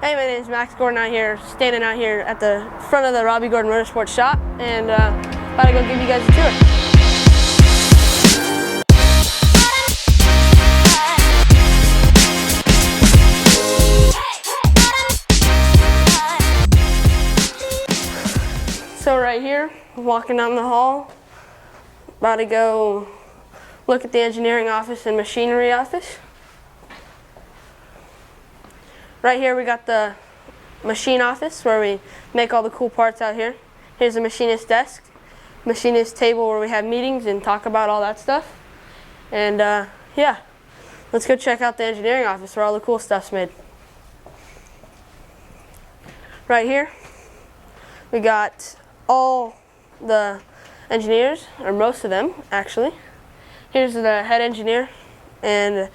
Hey, my name is Max Gordon out here, standing out here at the front of the Robby Gordon Motorsports shop, and about to go give you guys a tour. So right here, walking down the hall, about to go look at the engineering office and machinery office. Right here we got the machine office where we make all the cool parts out here. Here's the machinist desk, machinist table where we have meetings and talk about all that stuff. And yeah, let's go check out the engineering office where all the cool stuff's made. Right here we got all the engineers, or most of them actually. Here's the head engineer, and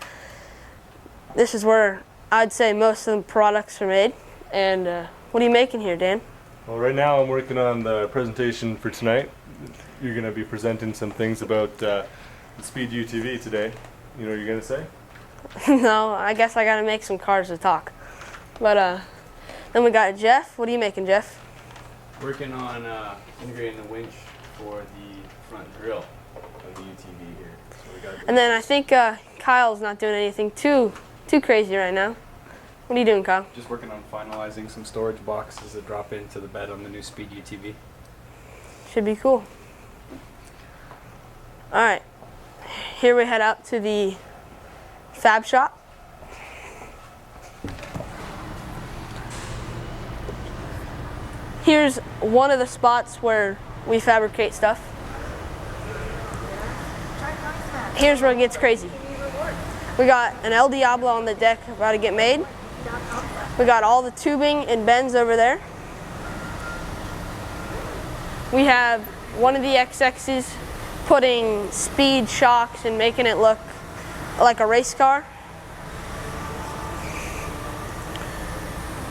this is where I'd say most of the products are made. And what are you making here, Dan? Well, right now I'm working on the presentation for tonight. You're going to be presenting some things about the Speed UTV today. You know what you're going to say? No, I guess I got to make some cars to talk. But then we got Jeff. What are you making, Jeff? Working on integrating the winch for the front grill of the UTV here. So we got. And then I think Kyle's not doing anything too crazy right now. What are you doing, Kyle? Just working on finalizing some storage boxes that drop into the bed on the new Speed UTV. Should be cool. Alright, here we head out to the fab shop. Here's one of the spots where we fabricate stuff. Here's where it gets crazy. We got an El Diablo on the deck about to get made. We got all the tubing and bends over there. We have one of the XXs putting speed shocks and making it look like a race car.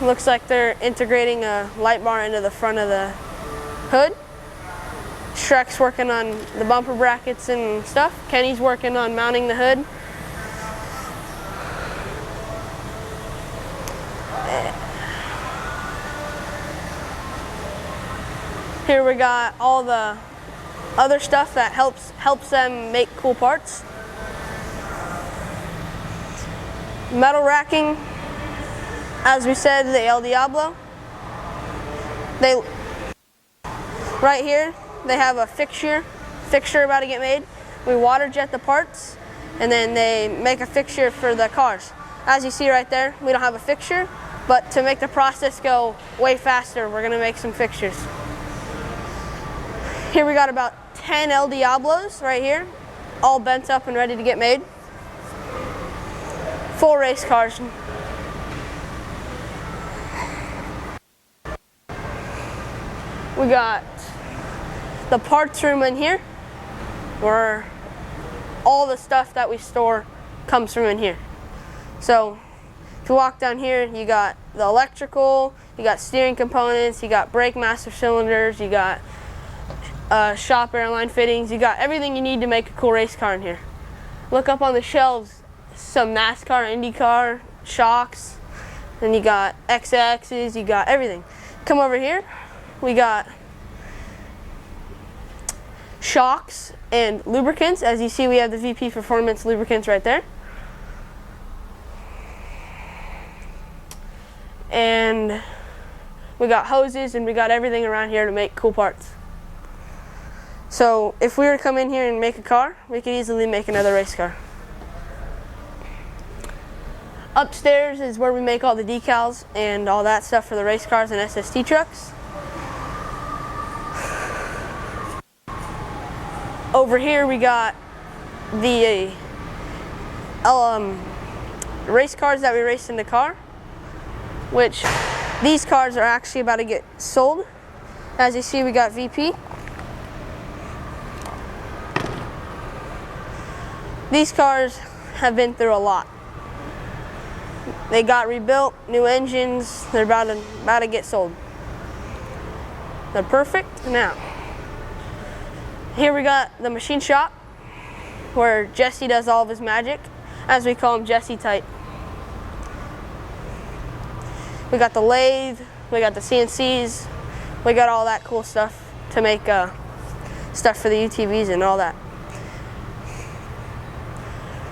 Looks like they're integrating a light bar into the front of the hood. Shrek's working on the bumper brackets and stuff. Kenny's working on mounting the hood. Here we got all the other stuff that helps them make cool parts. Metal racking, as we said, the El Diablo. Right here, they have a fixture about to get made. We water jet the parts, and then they make a fixture for the cars. As you see right there, we don't have a fixture, but to make the process go way faster, we're gonna make some fixtures. Here we got about 10 El Diablos right here, all bent up and ready to get made. Full race cars. We got the parts room in here, where all the stuff that we store comes from in here. So if you walk down here, you got the electrical, you got steering components, you got brake master cylinders, you got shop airline fittings, you got everything you need to make a cool race car in here. Look up on the shelves, some Nascar, Indycar, shocks, then you got XXs, you got everything. Come over here, we got shocks and lubricants. As you see, we have the VP Performance lubricants right there. And we got hoses, and we got everything around here to make cool parts. So if we were to come in here and make a car, we could easily make another race car. Upstairs is where we make all the decals and all that stuff for the race cars and SST trucks. Over here we got the race cars that we race in the car, which these cars are actually about to get sold. As you see, we got VP. These cars have been through a lot. They got rebuilt, new engines, they're about to get sold. They're perfect now. Here we got the machine shop, where Jesse does all of his magic, as we call him Jesse Tight. We got the lathe, we got the CNCs, we got all that cool stuff to make stuff for the UTVs and all that.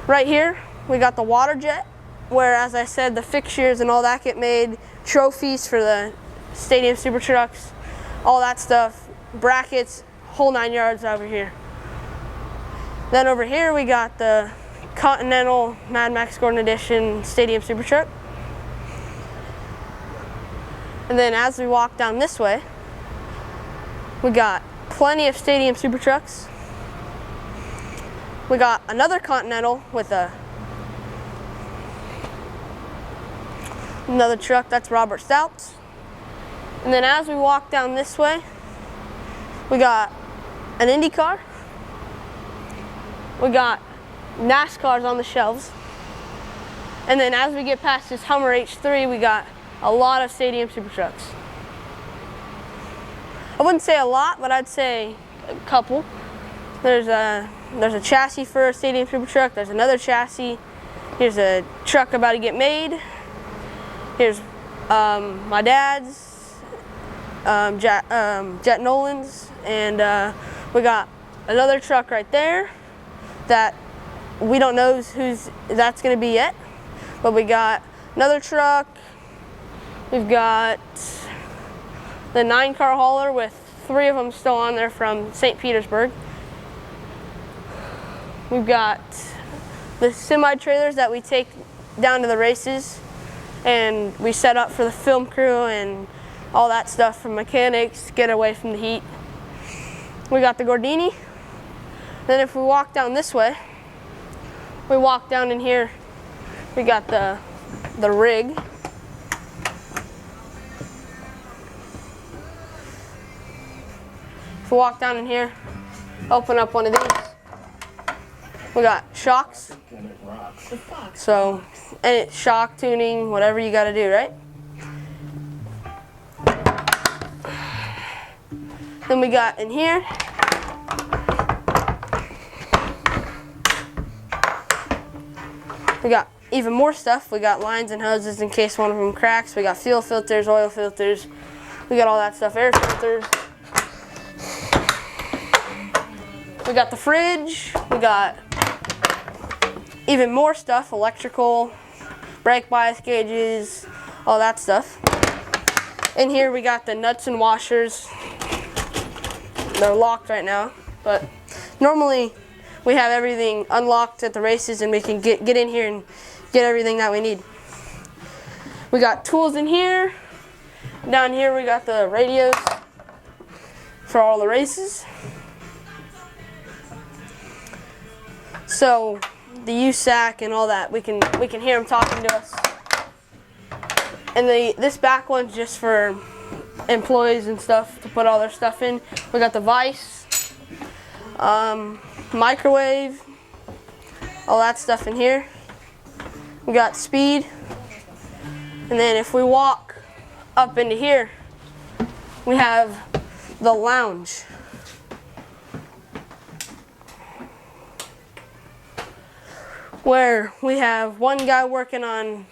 Right here, we got the water jet, where, as I said, the fixtures and all that get made, trophies for the stadium super trucks, all that stuff, brackets, whole 9 yards over here. Then over here we got the Continental Mad Max Gordon Edition Stadium Super Truck. And then as we walk down this way, we got plenty of Stadium Super Trucks. We got another Continental with another truck, that's Robert Stout's. And then as we walk down this way, we got an Indycar. We got Nascars on the shelves. And then as we get past this Hummer H3, we got a lot of Stadium Super Trucks. I wouldn't say a lot, but I'd say a couple. There's a chassis for a Stadium Super Truck. There's another chassis. Here's a truck about to get made. Here's my dad's, Jet Nolan's, and we got another truck right there that we don't know whose that's going to be yet, but we got another truck. We've got the 9-car hauler with 3 of them still on there from St. Petersburg. We've got the semi-trailers that we take down to the races and we set up for the film crew and all that stuff for mechanics, get away from the heat. We got the Gordini. Then if we walk down this way, we walk down in here, we got the rig. If we walk down in here, open up one of these, we got shocks. So, and it's shock tuning, whatever you gotta do, right? Then we got in here, we got even more stuff. We got lines and hoses in case one of them cracks. We got fuel filters, oil filters. We got all that stuff, air filters. We got the fridge. We got even more stuff, electrical, brake bias gauges, all that stuff. In here we got the nuts and washers. They're locked right now, but normally we have everything unlocked at the races and we can get in here and get everything that we need. We got tools in here. Down here we got the radios for all the races. So the USAC and all that, we can hear them talking to us. And this back one's just for employees and stuff to put all their stuff in. We got the vise, microwave, all that stuff in here. We got speed. And then if we walk up into here, we have the lounge. Where we have one guy working on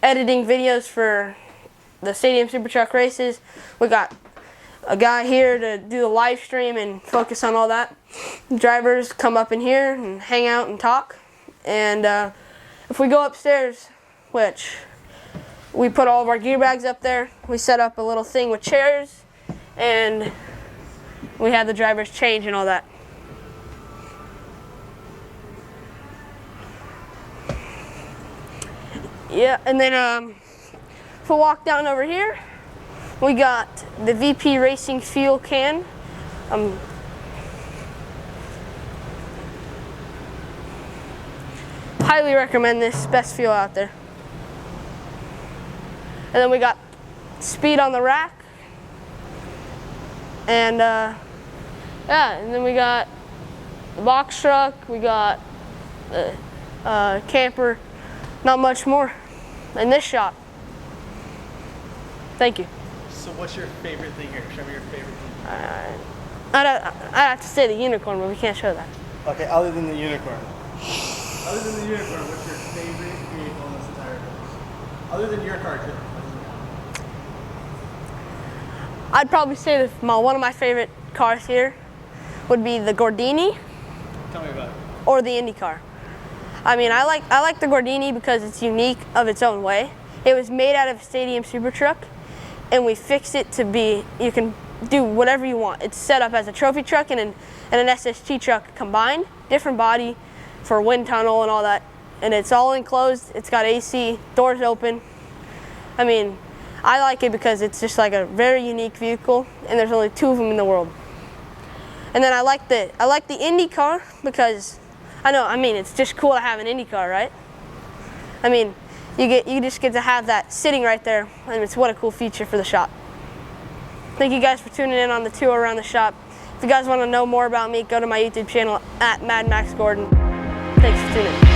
editing videos for the Stadium Super Truck races. We got a guy here to do the live stream and focus on all that. Drivers come up in here and hang out and talk. And if we go upstairs, which we put all of our gear bags up there, we set up a little thing with chairs and we have the drivers change and all that. Yeah, and then if we walk down over here, we got the VP Racing fuel can. Highly recommend this, best fuel out there. And then we got speed on the rack. And yeah, and then we got the box truck, we got the camper, not much more in this shop. Thank you. So what's your favorite thing here? Show me your favorite thing. I'd have to say the unicorn, but we can't show that. Okay, other than the unicorn. Other than the unicorn, what's your favorite vehicle in this entire race? Other than your car, too. I'd probably say that one of my favorite cars here would be the Gordini Tell me about it. or the Indycar. I mean, I like the Gordini because it's unique of its own way. It was made out of a stadium super truck, and we fixed it to be, you can do whatever you want. It's set up as a trophy truck and an SST truck combined, different body for wind tunnel and all that. And it's all enclosed, it's got AC, doors open. I mean, I like it because it's just like a very unique vehicle, and there's only 2 of them in the world. And then I like the Indycar because it's just cool to have an Indycar, right? I mean, you just get to have that sitting right there, and it's what a cool feature for the shop. Thank you guys for tuning in on the tour around the shop. If you guys want to know more about me, go to my YouTube channel at Mad Max Gordon. Thanks for tuning in.